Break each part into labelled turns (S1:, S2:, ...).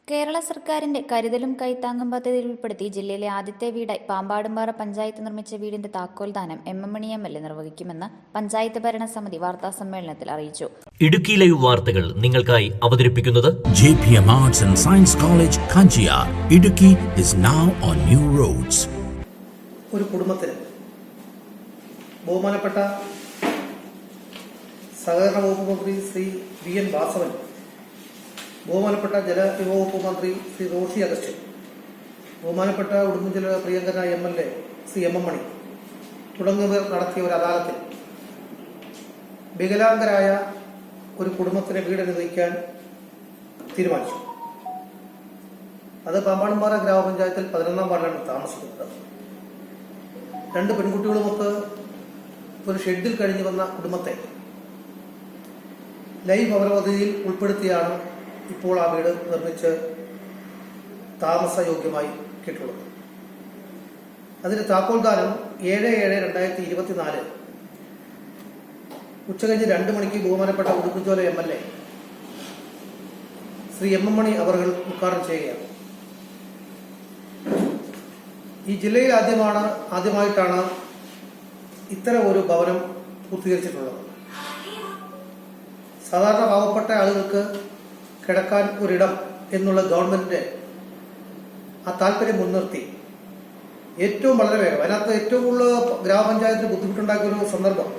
S1: കേരള സർക്കാരിന്റെ കരുതലും കൈത്താങ്ങും പദ്ധതിയിൽ ഉൾപ്പെടുത്തി ജില്ലയിലെ ആദ്യത്തെ വീടായി പാമ്പാടുംപാറ പഞ്ചായത്ത് നിർമ്മിച്ച വീടിന്റെ താക്കോൽദാനം മണി MLA നിർവഹിക്കുമെന്ന് പഞ്ചായത്ത് ഭരണസമിതി വാർത്താസമ്മേളനത്തിൽ അറിയിച്ചു.
S2: ഇടുക്കി ലൈവ് വാർത്തകൾ നിങ്ങൾക്കായി അവതരിപ്പിക്കുന്നത്
S3: JPM Arts and Science College, Kanchiyar. Idukki is now on new roads.
S4: ഒരു കുടുംബത്തിന് ബഹുമാനപ്പെട്ട സഹകരണ വകുപ്പ് മന്ത്രി ശ്രീ VN വാസവൻ, ബഹുമാനപ്പെട്ട ജലവിഭവ വകുപ്പ് മന്ത്രി ശ്രീ റോഷി അഗസ്റ്റിൻ, ബഹുമാനപ്പെട്ട ഉടുമ്പൻചോല പ്രിയങ്കരനായ MLA ശ്രീ MM മണി തുടങ്ങിയവർ നടത്തിയ ഒരു അദാലത്തിൽ വികലാംഗരായ ഒരു കുടുംബത്തിന് വീട് അനുവദിക്കാൻ തീരുമാനിച്ചു. അത് പാമ്പാടുംപാറ ഗ്രാമപഞ്ചായത്തിൽ 11-ാം വാർഡിലാണ് താമസിക്കുന്നത്. 2 പെൺകുട്ടികളുമൊത്ത് ഒരു ഷെഡിൽ കഴിഞ്ഞു വന്ന കുടുംബത്തെ ലൈവ് ഭവന പദ്ധതിയിൽ ഉൾപ്പെടുത്തിയാണ് ഇപ്പോൾ ആ വീട് നിർമ്മിച്ച് താമസയോഗ്യമായി കിട്ടുള്ളത്. അതിന്റെ താക്കോൽദാനം 7/7/2024 ഉച്ചകഴിഞ്ഞ് 2 മണിക്ക് ബഹുമാനപ്പെട്ട ഉടുമ്പൻചോല MLA ശ്രീ MM മണി അവർ ഉദ്ഘാടനം ചെയ്യുകയാണ്. ഈ ജില്ലയിൽ ആദ്യമായിട്ടാണ് ഇത്തരം ഒരു ഭവനം പൂർത്തീകരിച്ചിട്ടുള്ളത്. സാധാരണ പാവപ്പെട്ട ആളുകൾക്ക് കിടക്കാൻ ഒരിടം എന്നുള്ള ഗവൺമെന്റിന്റെ ആ താല്പര്യം മുൻനിർത്തി ഏറ്റവും വളരെ വേഗം, അതിനകത്ത് ഏറ്റവും കൂടുതൽ ഗ്രാമപഞ്ചായത്തിന് ബുദ്ധിമുട്ടുണ്ടാക്കിയ ഒരു സന്ദർഭം,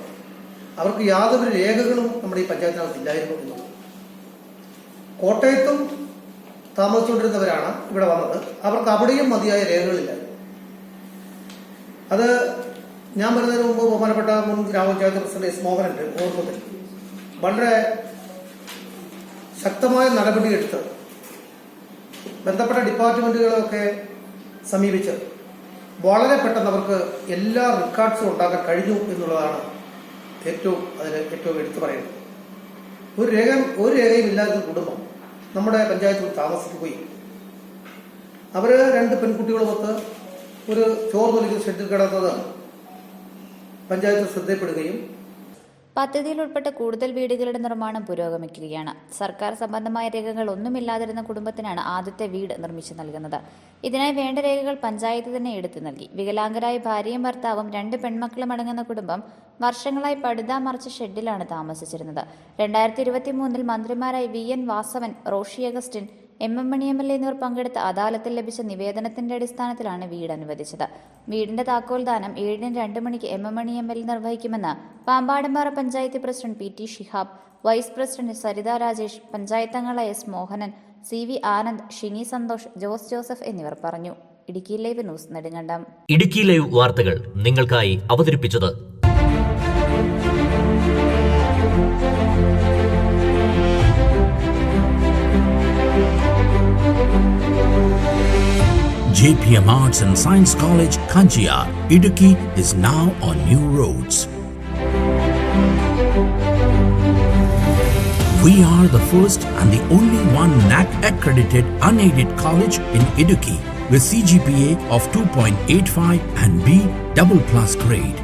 S4: അവർക്ക് യാതൊരു രേഖകളും നമ്മുടെ ഈ പഞ്ചായത്തിനകത്ത് ഇല്ലായിരുന്നു എന്നുള്ളത്. കോട്ടയത്തും താമസിച്ചുകൊണ്ടിരുന്നവരാണ് ഇവിടെ വന്നത്. അവർക്ക് അവിടെയും മതിയായ രേഖകളില്ലായിരുന്നു. അത് ഞാൻ വരുന്നതിന് മുമ്പ് ബഹുമാനപ്പെട്ട മുൻ ഗ്രാമപഞ്ചായത്ത് പ്രസിഡന്റ് S മോഹനന്റെ നേതൃത്വത്തിൽ വളരെ ശക്തമായ നടപടിയെടുത്ത് ബന്ധപ്പെട്ട ഡിപ്പാർട്ട്മെന്റുകളൊക്കെ സമീപിച്ച് വളരെ പെട്ടെന്ന് അവർക്ക് എല്ലാ റെക്കോർഡ്സും ഉണ്ടാക്കാൻ കഴിഞ്ഞു എന്നുള്ളതാണ് ഏറ്റവും എടുത്തു പറയുന്നത്. ഒരു രേഖയും ഇല്ലാത്ത കുടുംബം നമ്മുടെ പഞ്ചായത്തിൽ താമസിക്കുകയും അവര് 2 പെൺകുട്ടികളുമൊത്ത് ഒരു ചോർന്നൊലിക്കുന്ന ഷെഡിൽ കിടന്നത് പഞ്ചായത്ത് ശ്രദ്ധപ്പെടുകയും
S1: പദ്ധതിയിൽ ഉൾപ്പെട്ട കൂടുതൽ വീടുകളുടെ നിർമ്മാണം പുരോഗമിക്കുകയാണ്. സർക്കാർ സംബന്ധമായ രേഖകൾ ഒന്നുമില്ലാതിരുന്ന കുടുംബത്തിനാണ് ആദ്യത്തെ വീട് നിർമ്മിച്ചു നൽകുന്നത്. ഇതിനായി വേണ്ട രേഖകൾ പഞ്ചായത്ത് തന്നെ എടുത്തു നൽകി. വികലാംഗരായ ഭാര്യയും ഭർത്താവും 2 പെൺമക്കളും അടങ്ങുന്ന കുടുംബം വർഷങ്ങളായി പടുതാ മറിച്ച ഷെഡിലാണ് താമസിച്ചിരുന്നത്. 2023 മന്ത്രിമാരായി VN Vasavan, Roshy Augustine, MM Mani MLA എന്നിവർ പങ്കെടുത്ത അദാലത്തിൽ ലഭിച്ച നിവേദനത്തിന്റെ അടിസ്ഥാനത്തിലാണ് വീട് അനുവദിച്ചത്. വീടിന്റെ താക്കോൽദാനം 7-2 മണിക്ക് MM മണി MLA നിർവഹിക്കുമെന്ന് Pampadumpara panchayat president PT Shihab, vice president Saritha Rajesh, panchayat അംഗങ്ങളായ S മോഹനൻ, CV ആനന്ദ്, ഷിനി സന്തോഷ്, ജോസ് ജോസഫ് എന്നിവർ പറഞ്ഞു. Idukki live news, Nedumkandam.
S2: Idukki live വാർത്തകൾ നിങ്ങൾക്കായി അവതരിപ്പിച്ചത്
S3: JPM Arts and Science College, Kanchiyar. Idukki is now on new roads. We are the first and the only one NAC accredited unaided college in Idukki with CGPA of 2.85 and B++ grade.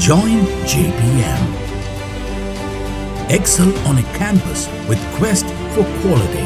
S3: Join JPM. Excel on a campus with quest for quality.